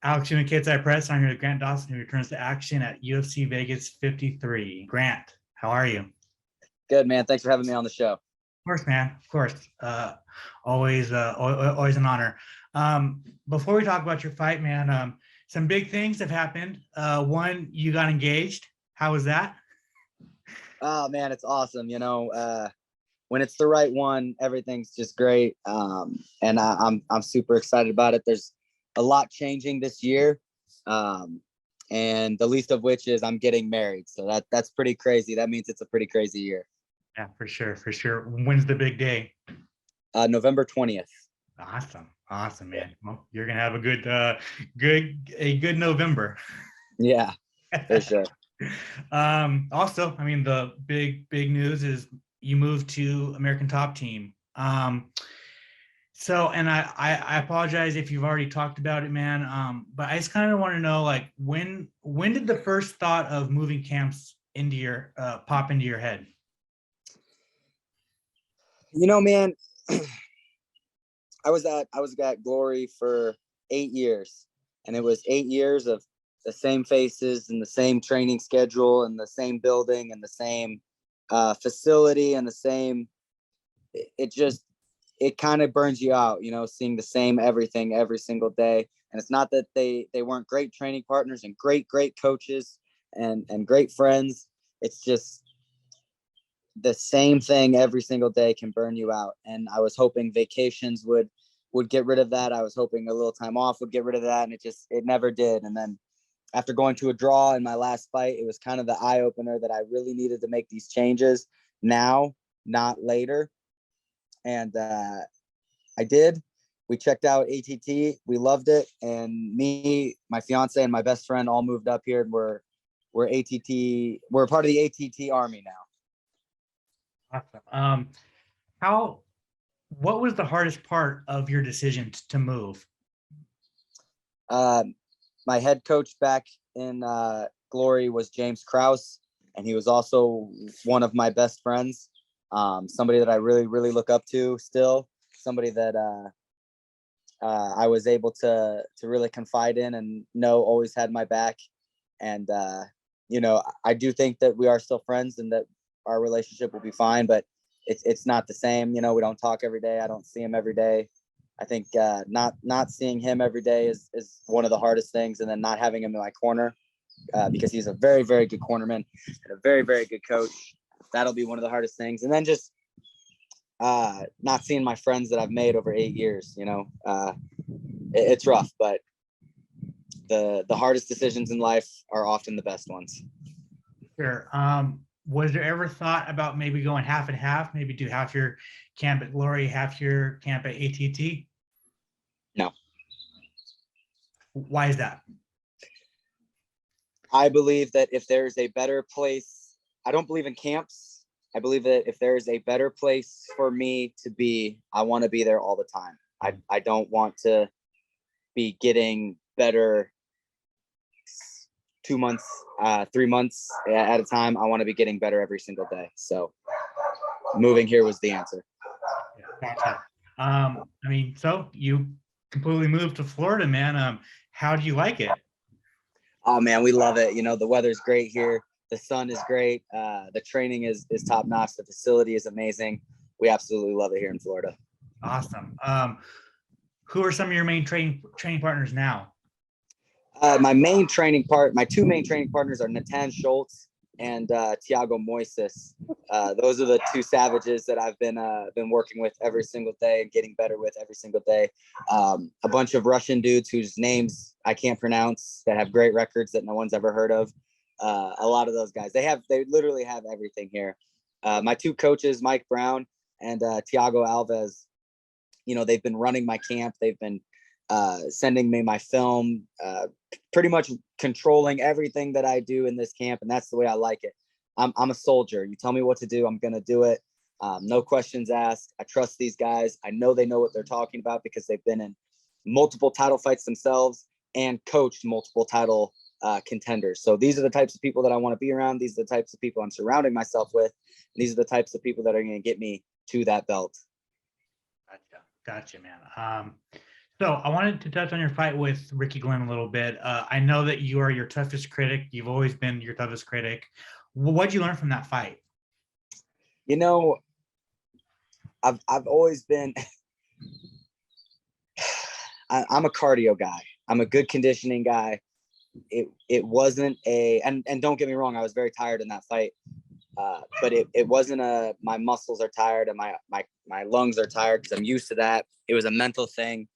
Alex Human Kidside Press. I'm here with Grant Dawson, who returns to action at UFC Vegas 53. Grant, how are you? Good, man. Thanks for having me on the show. Of course, man. Of course. Always an honor. Before we talk about your fight, man, some big things have happened. One, you got engaged. How was that? Oh, man, it's awesome. When it's the right one, everything's just great. And I'm super excited about it. There's a lot changing this year. And the least of which is I'm getting married. So that's pretty crazy. That means it's a pretty crazy year. Yeah, for sure. For sure. When's the big day? November 20th. Awesome, man. Well, you're going to have a good November. Yeah, for sure. Also, I mean, the big news is you moved to American Top Team. So, and I apologize if you've already talked about it, man. But I just kind of want to know, like, when did the first thought of moving camps into your pop into your head? Man, I was at Glory for 8 years, and it was 8 years of the same faces and the same training schedule and the same building and the same facility and the same. It kind of burns you out, seeing the same everything every single day. And it's not that they weren't great training partners and great coaches and great friends. It's just the same thing every single day can burn you out. And I was hoping vacations would get rid of that. I was hoping a little time off would get rid of that. And it never did. And then after going to a draw in my last fight, it was kind of the eye opener that I really needed to make these changes now, not later. And I did. We checked out ATT. We loved it. And me, my fiance, and my best friend all moved up here. And we're ATT. We're a part of the ATT Army now. Awesome. What was the hardest part of your decision to move? My head coach back in Glory was James Krause, and he was also one of my best friends. Somebody that I really, really look up to still, somebody that I was able to really confide in and know always had my back. And, I do think that we are still friends and that our relationship will be fine, but it's not the same. We don't talk every day. I don't see him every day. I think not seeing him every day is one of the hardest things. And then not having him in my corner because he's a very, very good cornerman and a very, very good coach. That'll be one of the hardest things. And then just not seeing my friends that I've made over 8 years, it's rough, but the hardest decisions in life are often the best ones. Sure. Was there ever thought about maybe going half and half, maybe do half your camp at Glory, half your camp at ATT? No. Why is that? I believe that if there's a better place, I don't believe in camps. I believe that if there is a better place for me to be, I want to be there all the time. I don't want to be getting better 2 months, 3 months at a time. I want to be getting better every single day. So moving here was the answer. Gotcha. So you completely moved to Florida, man. How do you like it? Oh man, we love it. The weather's great here. The sun is great. The training is top notch. The facility is amazing. We absolutely love it here in Florida. Awesome. Who are some of your main training partners now? My two main training partners are Natan Schultz and Tiago Moises. Those are the two savages that I've been working with every single day and getting better with every single day. A bunch of Russian dudes whose names I can't pronounce that have great records that no one's ever heard of. A lot of those guys, they literally have everything here. My two coaches, Mike Brown and Tiago Alves, they've been running my camp. They've been sending me my film, pretty much controlling everything that I do in this camp. And that's the way I like it. I'm a soldier. You tell me what to do, I'm going to do it. No questions asked. I trust these guys. I know they know what they're talking about because they've been in multiple title fights themselves and coached multiple title contenders. So these are the types of people that I want to be around. These are the types of people I'm surrounding myself with. And these are the types of people that are going to get me to that belt. Gotcha, man. So I wanted to touch on your fight with Ricky Glenn a little bit. I know that you are your toughest critic. You've always been your toughest critic. What'd you learn from that fight? You know, I've always been. I'm a cardio guy. I'm a good conditioning guy. It wasn't a and don't get me wrong, I was very tired in that fight. But it wasn't my muscles are tired and my lungs are tired because I'm used to that. It was a mental thing,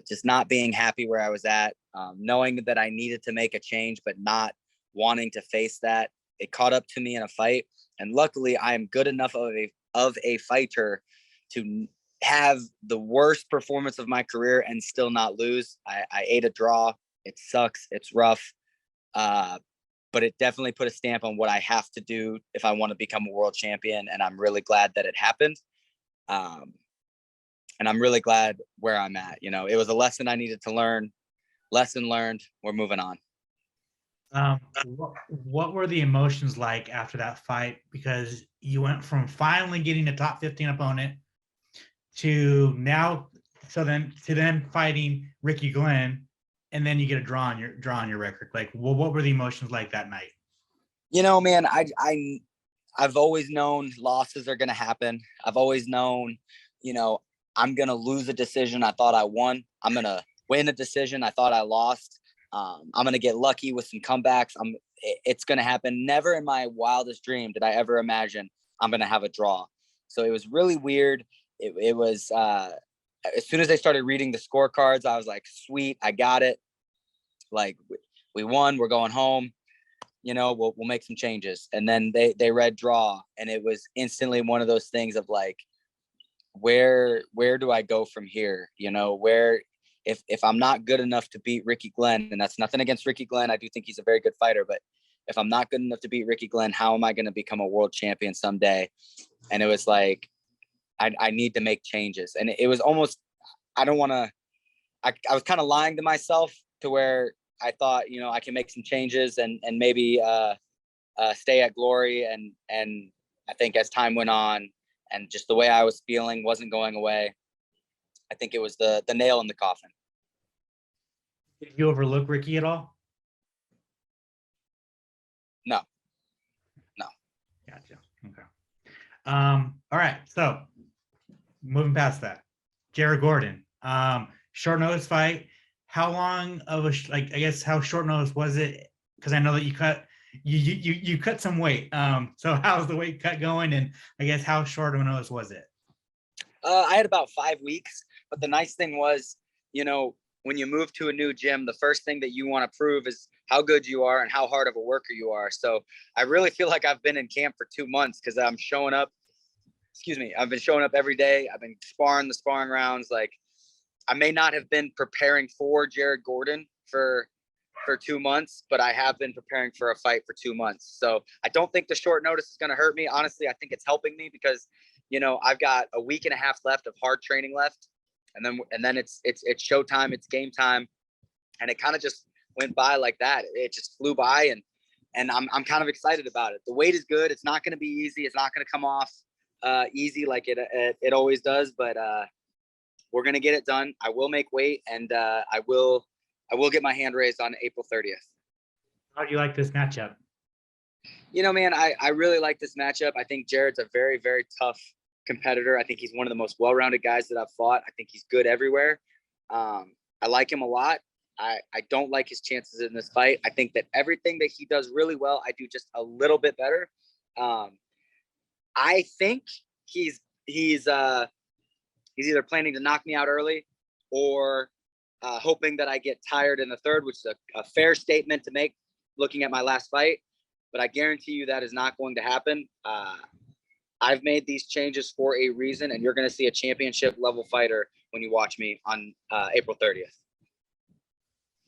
just not being happy where I was at, knowing that I needed to make a change, but not wanting to face that. It caught up to me in a fight, and luckily I am good enough of a fighter to have the worst performance of my career and still not lose. I ate a draw. It sucks. It's rough. But it definitely put a stamp on what I have to do if I want to become a world champion. And I'm really glad that it happened. And I'm really glad where I'm at. You know, it was a lesson I needed to learn. Lesson learned. We're moving on. What were the emotions like after that fight? Because you went from finally getting a top 15 opponent to now, to then fighting Ricky Glenn, and then you get a draw on your record. Like, what were the emotions like that night? You know, man, I've always known losses are going to happen. I've always known, you know, I'm going to lose a decision I thought I won. I'm going to win a decision I thought I lost. I'm going to get lucky with some comebacks. It's going to happen. Never in my wildest dream did I ever imagine I'm going to have a draw. So it was really weird. It was, as soon as they started reading the scorecards, I was like, sweet, I got it. Like, we won, we're going home. You know, we'll make some changes. And then they read draw, and it was instantly one of those things of like, where do I go from here? You know, where if I'm not good enough to beat Ricky Glenn, and that's nothing against Ricky Glenn, I do think he's a very good fighter, but if I'm not good enough to beat Ricky Glenn, how am I going to become a world champion someday? And it was like, I need to make changes. And it was almost, I don't want to, I was kind of lying to myself to where I thought, you know, I can make some changes and maybe stay at glory. And I think as time went on and just the way I was feeling wasn't going away, I think it was the nail in the coffin. Did you overlook Ricky at all? No, no. Gotcha. Okay. All right. So moving past that, Jared Gordon, short notice fight. How long of a like? I guess how short notice was it? Because I know that you cut some weight. So how's the weight cut going? And I guess how short of a notice was it? I had about 5 weeks, but the nice thing was, you know, when you move to a new gym, the first thing that you want to prove is how good you are and how hard of a worker you are. So I really feel like I've been in camp for 2 months because I'm showing up. Excuse me. I've been showing up every day. I've been sparring the sparring rounds. Like, I may not have been preparing for Jared Gordon for 2 months, but I have been preparing for a fight for 2 months. So I don't think the short notice is going to hurt me. Honestly, I think it's helping me because, you know, I've got a week and a half left of hard training left. And then it's showtime, it's game time. And it kind of just went by like that. It just flew by, and I'm kind of excited about it. The weight is good. It's not going to be easy. It's not going to come off easy like it always does, but we're going to get it done. I will make weight, and I will get my hand raised on April 30th. How do you like this matchup? You know, man, I really like this matchup. I think Jared's a very, very tough competitor. I think he's one of the most well-rounded guys that I've fought. I think he's good everywhere. I like him a lot. I don't like his chances in this fight. I think that everything that he does really well, I do just a little bit better. I think he's either planning to knock me out early or hoping that I get tired in the third, which is a fair statement to make looking at my last fight. But I guarantee you that is not going to happen. I've made these changes for a reason, and you're going to see a championship level fighter when you watch me on April 30th.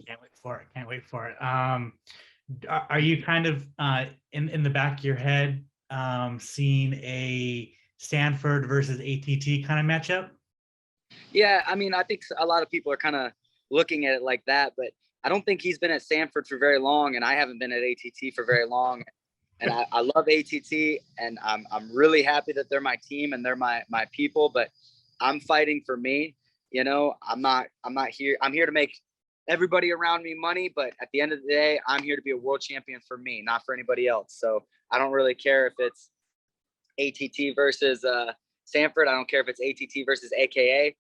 Can't wait for it. Can't wait for it. Are you kind of in the back of your head seeing a Stanford versus ATT kind of matchup? Yeah, I mean, I think a lot of people are kind of looking at it like that, but I don't think he's been at Stanford for very long, and I haven't been at ATT for very long. And I love ATT, and I'm really happy that they're my team and they're my people, but I'm fighting for me. You know, I'm not here. I'm here to make everybody around me money, but at the end of the day, I'm here to be a world champion for me, not for anybody else. So I don't really care if it's ATT versus Sanford. I don't care if it's ATT versus AKA.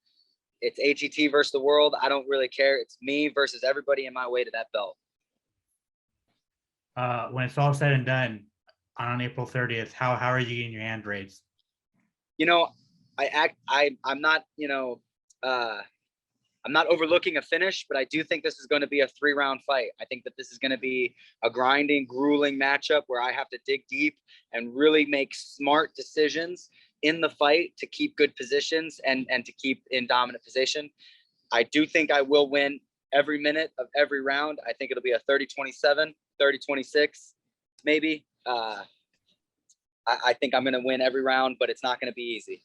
It's ATT versus the world. I don't really care. It's me versus everybody in my way to that belt. When it's all said and done on April 30th, how are you getting your hand raised? You know, I'm not, I'm not overlooking a finish, but I do think this is going to be a 3-round fight. I think that this is going to be a grinding, grueling matchup where I have to dig deep and really make smart decisions in the fight to keep good positions and to keep in dominant position. I do think I will win every minute of every round. I think it'll be a 30-27, 30-26, maybe. I think I'm going to win every round, but it's not going to be easy.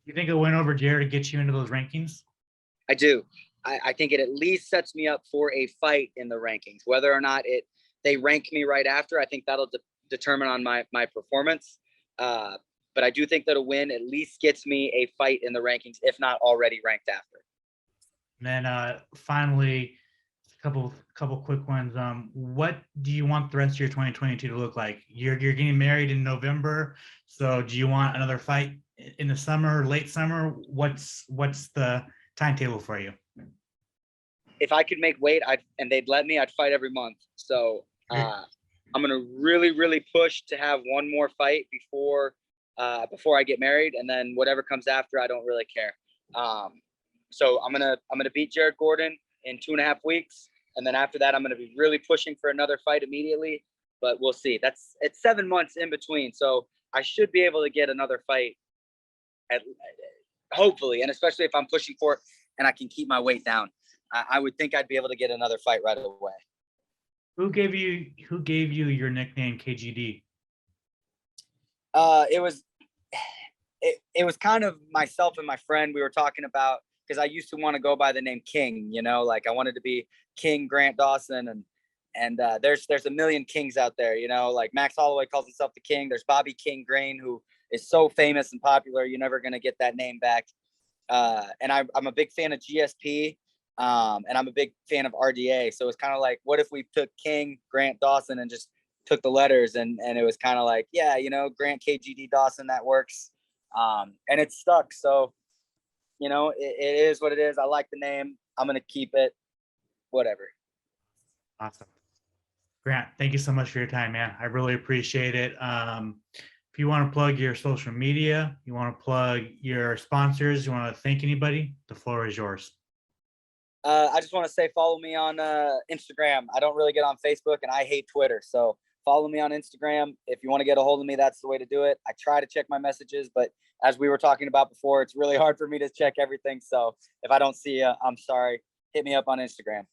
You think a win over Jared gets you into those rankings? I do. I think it at least sets me up for a fight in the rankings. Whether or not they rank me right after, I think that'll determine on my performance. But I do think that a win at least gets me a fight in the rankings, if not already ranked after. And then finally, a couple quick ones. What do you want the rest of your 2022 to look like? You're getting married in November, so do you want another fight in the summer, late summer? What's the timetable for you? If I could make weight, and they'd let me, I'd fight every month. So I'm gonna really push to have one more fight before I get married, and then whatever comes after, I don't really care. So I'm gonna beat Jared Gordon in 2.5 weeks, and then after that, I'm gonna be really pushing for another fight immediately. But we'll see. It's 7 months in between, so I should be able to get another fight hopefully, and especially if I'm pushing for it and I can keep my weight down. I would think I'd be able to get another fight right away. Who gave you your nickname KGD? It was kind of myself and my friend. We were talking about, because I used to want to go by the name King, like I wanted to be King Grant Dawson, and there's a million Kings out there, like Max Holloway calls himself the King. There's Bobby King Grain, who is so famous and popular, you're never going to get that name back. And I'm a big fan of GSP, and I'm a big fan of RDA. So it's kind of like, what if we took King Grant Dawson and just took the letters, and it was kind of like, yeah, Grant KGD Dawson, that works. And it stuck. So, it is what it is. I like the name. I'm going to keep it, whatever. Awesome. Grant, thank you so much for your time, man. I really appreciate it. If you want to plug your social media, you want to plug your sponsors, you want to thank anybody, the floor is yours. I just want to say, follow me on Instagram. I don't really get on Facebook, and I hate Twitter. So follow me on Instagram. If you want to get a hold of me, that's the way to do it. I try to check my messages, but as we were talking about before, it's really hard for me to check everything. So if I don't see you, I'm sorry. Hit me up on Instagram.